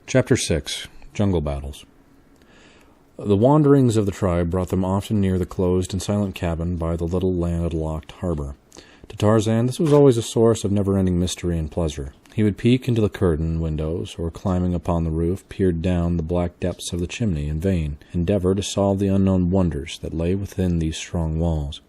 Chapter 6. Jungle Battles. The wanderings of the tribe brought them often near the closed and silent cabin by the little landlocked harbor. To Tarzan, this was always a source of never-ending mystery and pleasure. He would peek into the curtain windows, or climbing upon the roof, peered down the black depths of the chimney in vain endeavor to solve the unknown wonders that lay within these strong walls.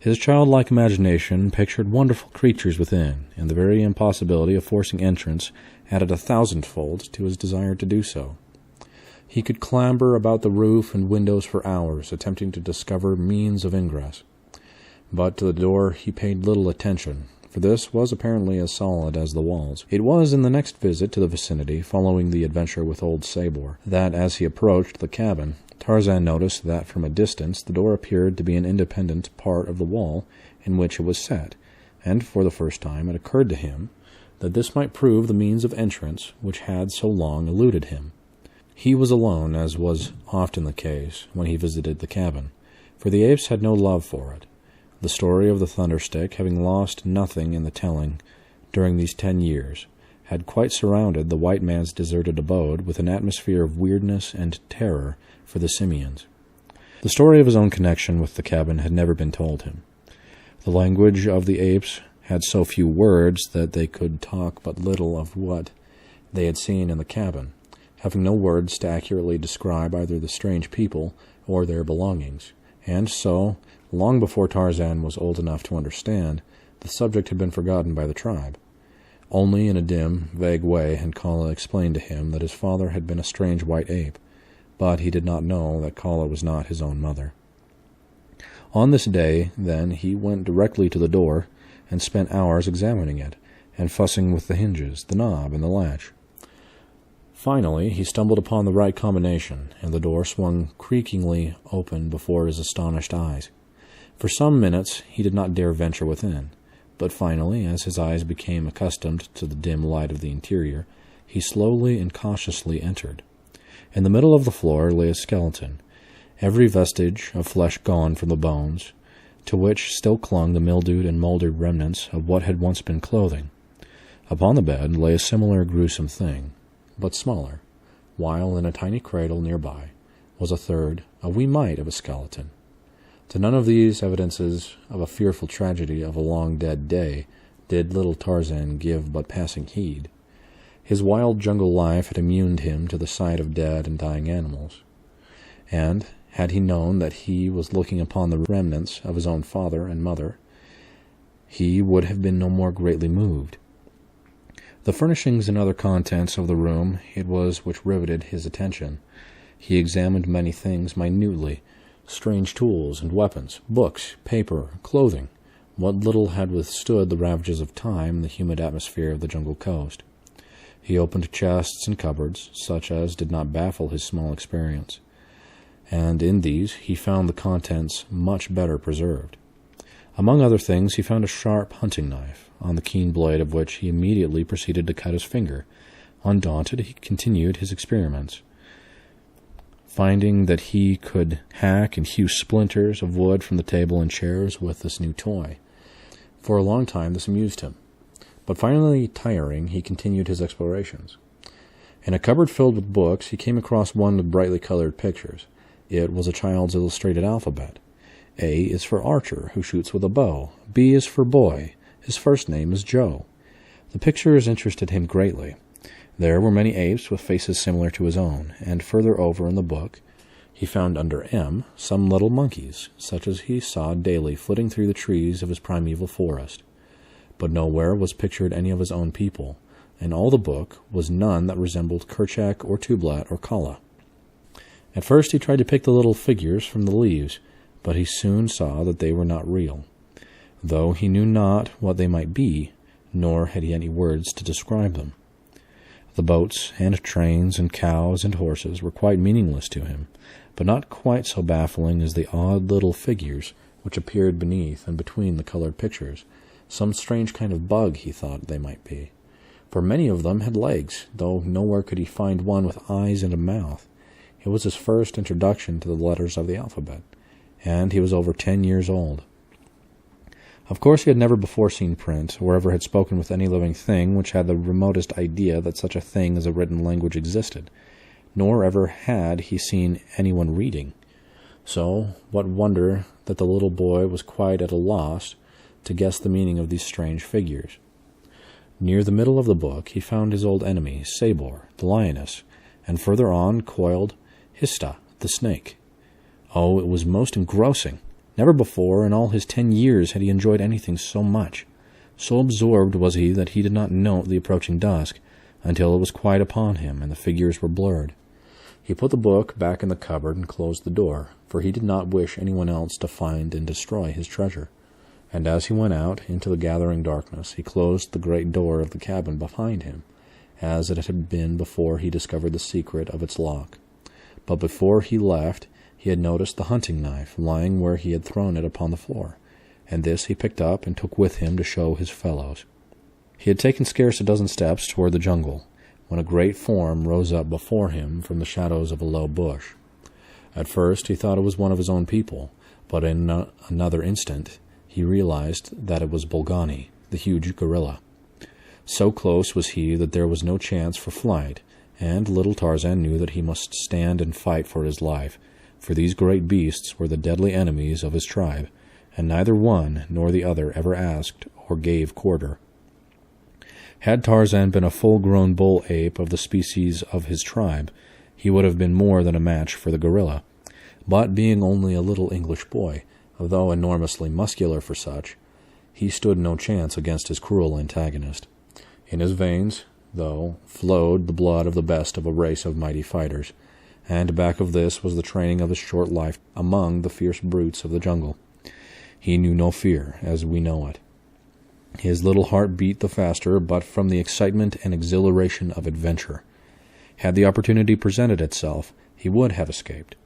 His childlike imagination pictured wonderful creatures within, and the very impossibility of forcing entrance added 1,000-fold to his desire to do so. He could clamber about the roof and windows for hours, attempting to discover means of ingress. But to the door he paid little attention, for this was apparently as solid as the walls. It was in the next visit to the vicinity, following the adventure with old Sabor, that as he approached the cabin, Tarzan noticed that from a distance the door appeared to be an independent part of the wall in which it was set, and for the first time it occurred to him that this might prove the means of entrance which had so long eluded him. He was alone, as was often the case when he visited the cabin, for the apes had no love for it, the story of the Thunderstick having lost nothing in the telling during these 10 years, had quite surrounded the white man's deserted abode with an atmosphere of weirdness and terror for the simians. The story of his own connection with the cabin had never been told him. The language of the apes had so few words that they could talk but little of what they had seen in the cabin, having no words to accurately describe either the strange people or their belongings, and so, long before Tarzan was old enough to understand, the subject had been forgotten by the tribe. Only in a dim, vague way had Kala explained to him that his father had been a strange white ape, but he did not know that Kala was not his own mother. On this day, then, he went directly to the door and spent hours examining it, and fussing with the hinges, the knob, and the latch. Finally, he stumbled upon the right combination, and the door swung creakingly open before his astonished eyes. For some minutes he did not dare venture within, but finally, as his eyes became accustomed to the dim light of the interior, he slowly and cautiously entered. In the middle of the floor lay a skeleton, every vestige of flesh gone from the bones, to which still clung the mildewed and mouldered remnants of what had once been clothing. Upon the bed lay a similar gruesome thing, but smaller, while in a tiny cradle nearby was a third, a wee mite of a skeleton. To none of these evidences of a fearful tragedy of a long-dead day did little Tarzan give but passing heed. His wild jungle life had immuned him to the sight of dead and dying animals, and, had he known that he was looking upon the remnants of his own father and mother, he would have been no more greatly moved. The furnishings and other contents of the room it was which riveted his attention. He examined many things minutely, strange tools and weapons, books, paper, clothing, what little had withstood the ravages of time in the humid atmosphere of the jungle coast. He opened chests and cupboards, such as did not baffle his small experience, and in these he found the contents much better preserved. Among other things, he found a sharp hunting knife, on the keen blade of which he immediately proceeded to cut his finger. Undaunted, he continued his experiments, finding that he could hack and hew splinters of wood from the table and chairs with this new toy. For a long time this amused him, but finally tiring, he continued his explorations. In a cupboard filled with books, he came across one with brightly colored pictures. It was a child's illustrated alphabet. A is for archer, who shoots with a bow. B is for boy. His first name is Joe. The pictures interested him greatly. There were many apes with faces similar to his own, and further over in the book he found under M some little monkeys, such as he saw daily flitting through the trees of his primeval forest. But nowhere was pictured any of his own people, and all the book was none that resembled Kerchak or Tublat or Kala. At first he tried to pick the little figures from the leaves, but he soon saw that they were not real, though he knew not what they might be, nor had he any words to describe them. The boats and trains and cows and horses were quite meaningless to him, but not quite so baffling as the odd little figures which appeared beneath and between the colored pictures. Some strange kind of bug, he thought they might be, for many of them had legs, though nowhere could he find one with eyes and a mouth. It was his first introduction to the letters of the alphabet, and he was over 10 years old. Of course he had never before seen print, or ever had spoken with any living thing which had the remotest idea that such a thing as a written language existed, nor ever had he seen anyone reading. So what wonder that the little boy was quite at a loss to guess the meaning of these strange figures. Near the middle of the book he found his old enemy, Sabor, the lioness, and further on coiled Hista, the snake. Oh, it was most engrossing. Never before in all his 10 years had he enjoyed anything so much. So absorbed was he that he did not note the approaching dusk until it was quite upon him and the figures were blurred. He put the book back in the cupboard and closed the door, for he did not wish anyone else to find and destroy his treasure. And as he went out into the gathering darkness, he closed the great door of the cabin behind him, as it had been before he discovered the secret of its lock. But before he left, he had noticed the hunting knife lying where he had thrown it upon the floor, and this he picked up and took with him to show his fellows. He had taken scarce a dozen steps toward the jungle, when a great form rose up before him from the shadows of a low bush. At first he thought it was one of his own people, but in another instant he realized that it was Bolgani, the huge gorilla. So close was he that there was no chance for flight, and little Tarzan knew that he must stand and fight for his life, for these great beasts were the deadly enemies of his tribe, and neither one nor the other ever asked or gave quarter. Had Tarzan been a full-grown bull ape of the species of his tribe, he would have been more than a match for the gorilla. But being only a little English boy, though enormously muscular for such, he stood no chance against his cruel antagonist. In his veins, though, flowed the blood of the best of a race of mighty fighters, and back of this was the training of his short life among the fierce brutes of the jungle. He knew no fear, as we know it. His little heart beat the faster, but from the excitement and exhilaration of adventure. Had the opportunity presented itself, he would have escaped,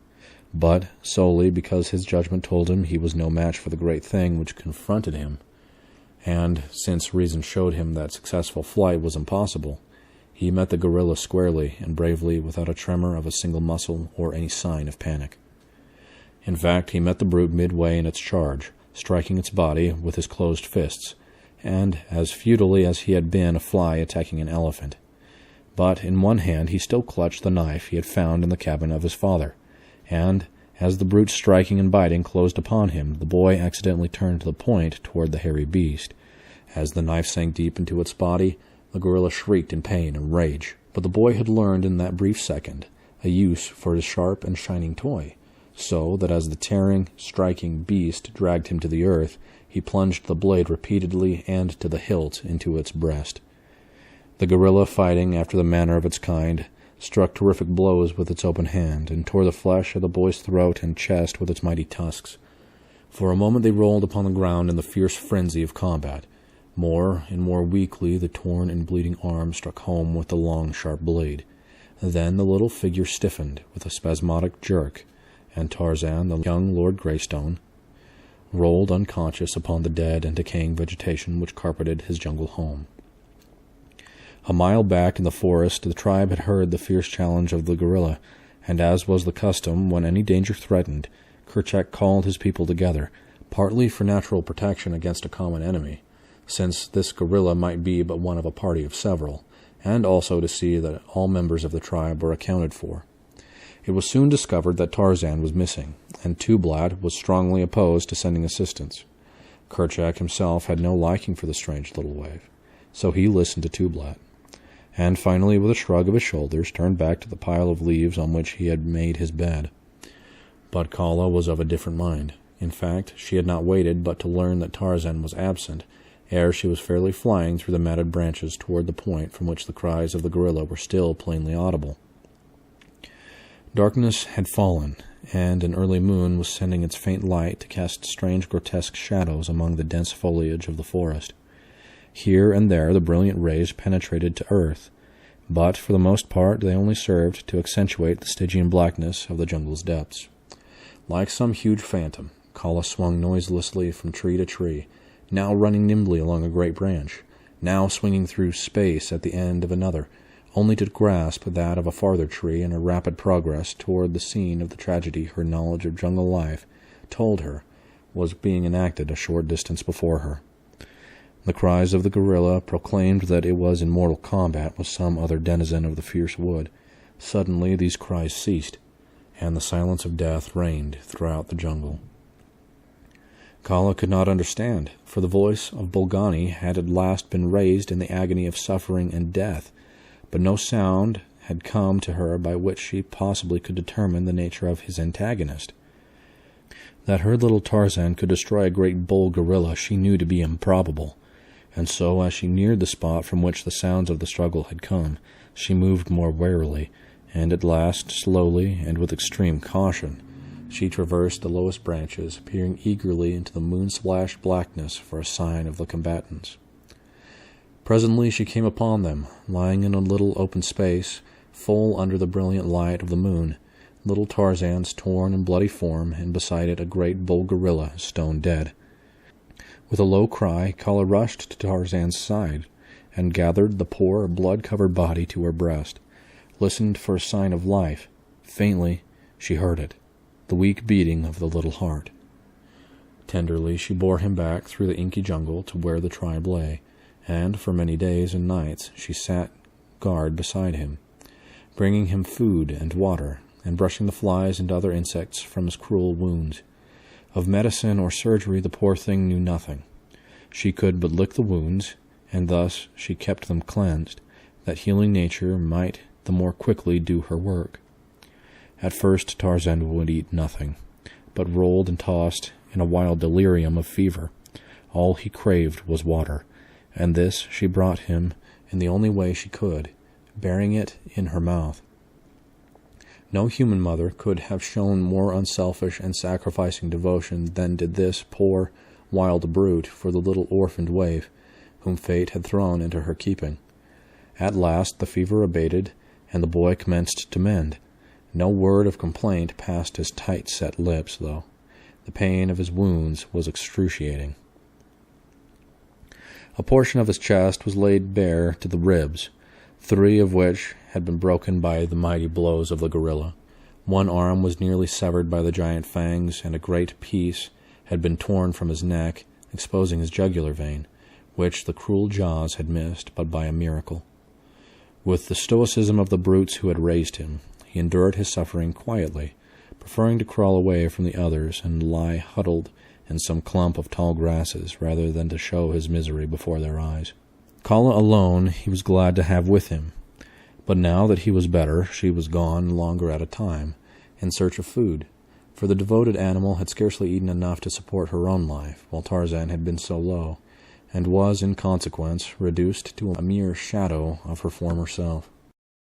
but solely because his judgment told him he was no match for the great thing which confronted him, and since reason showed him that successful flight was impossible, he met the gorilla squarely and bravely without a tremor of a single muscle or any sign of panic. In fact, he met the brute midway in its charge, striking its body with his closed fists, and as futilely as he had been a fly attacking an elephant. But in one hand he still clutched the knife he had found in the cabin of his father, and as the brute striking and biting closed upon him, the boy accidentally turned the point toward the hairy beast. As the knife sank deep into its body, the gorilla shrieked in pain and rage, but the boy had learned in that brief second a use for his sharp and shining toy, so that as the tearing, striking beast dragged him to the earth, he plunged the blade repeatedly and to the hilt into its breast. The gorilla, fighting after the manner of its kind, struck terrific blows with its open hand, and tore the flesh of the boy's throat and chest with its mighty tusks. For a moment they rolled upon the ground in the fierce frenzy of combat. More and more weakly the torn and bleeding arm struck home with the long, sharp blade. Then the little figure stiffened with a spasmodic jerk, and Tarzan, the young Lord Greystone, rolled unconscious upon the dead and decaying vegetation which carpeted his jungle home. A mile back in the forest the tribe had heard the fierce challenge of the gorilla, and as was the custom when any danger threatened, Kerchak called his people together, partly for natural protection against a common enemy, since this gorilla might be but one of a party of several, and also to see that all members of the tribe were accounted for. It was soon discovered that Tarzan was missing, and Tublat was strongly opposed to sending assistance. Kerchak himself had no liking for the strange little waif, so he listened to Tublat, and finally, with a shrug of his shoulders, turned back to the pile of leaves on which he had made his bed. But Kala was of a different mind. In fact, she had not waited but to learn that Tarzan was absent, ere she was fairly flying through the matted branches toward the point from which the cries of the gorilla were still plainly audible. Darkness had fallen, and an early moon was sending its faint light to cast strange grotesque shadows among the dense foliage of the forest. Here and there the brilliant rays penetrated to earth, but for the most part they only served to accentuate the Stygian blackness of the jungle's depths. Like some huge phantom, Kala swung noiselessly from tree to tree, now running nimbly along a great branch, now swinging through space at the end of another, only to grasp that of a farther tree in her rapid progress toward the scene of the tragedy her knowledge of jungle life told her was being enacted a short distance before her. The cries of the gorilla proclaimed that it was in mortal combat with some other denizen of the fierce wood. Suddenly these cries ceased, and the silence of death reigned throughout the jungle. Kala could not understand, for the voice of Bolgani had at last been raised in the agony of suffering and death, but no sound had come to her by which she possibly could determine the nature of his antagonist. That her little Tarzan could destroy a great bull gorilla she knew to be improbable, and so, as she neared the spot from which the sounds of the struggle had come, she moved more warily, and at last, slowly and with extreme caution, she traversed the lowest branches, peering eagerly into the moon-splashed blackness for a sign of the combatants. Presently she came upon them, lying in a little open space, full under the brilliant light of the moon, little Tarzan's torn and bloody form, and beside it a great bull gorilla, stone dead. With a low cry, Kala rushed to Tarzan's side, and gathered the poor, blood-covered body to her breast, listened for a sign of life. Faintly she heard it, the weak beating of the little heart. Tenderly she bore him back through the inky jungle to where the tribe lay, and for many days and nights she sat guard beside him, bringing him food and water, and brushing the flies and other insects from his cruel wounds. Of medicine or surgery the poor thing knew nothing. She could but lick the wounds, and thus she kept them cleansed, that healing nature might the more quickly do her work. At first Tarzan would eat nothing, but rolled and tossed in a wild delirium of fever. All he craved was water, and this she brought him in the only way she could, bearing it in her mouth. No human mother could have shown more unselfish and sacrificing devotion than did this poor, wild brute for the little orphaned waif whom fate had thrown into her keeping. At last the fever abated, and the boy commenced to mend. No word of complaint passed his tight-set lips, though. The pain of his wounds was excruciating. A portion of his chest was laid bare to the ribs, 3 of which had been broken by the mighty blows of the gorilla. One arm was nearly severed by the giant fangs, and a great piece had been torn from his neck, exposing his jugular vein, which the cruel jaws had missed but by a miracle. With the stoicism of the brutes who had raised him, he endured his suffering quietly, preferring to crawl away from the others and lie huddled in some clump of tall grasses rather than to show his misery before their eyes. Kala alone he was glad to have with him, but now that he was better, she was gone longer at a time, in search of food, for the devoted animal had scarcely eaten enough to support her own life, while Tarzan had been so low, and was, in consequence, reduced to a mere shadow of her former self.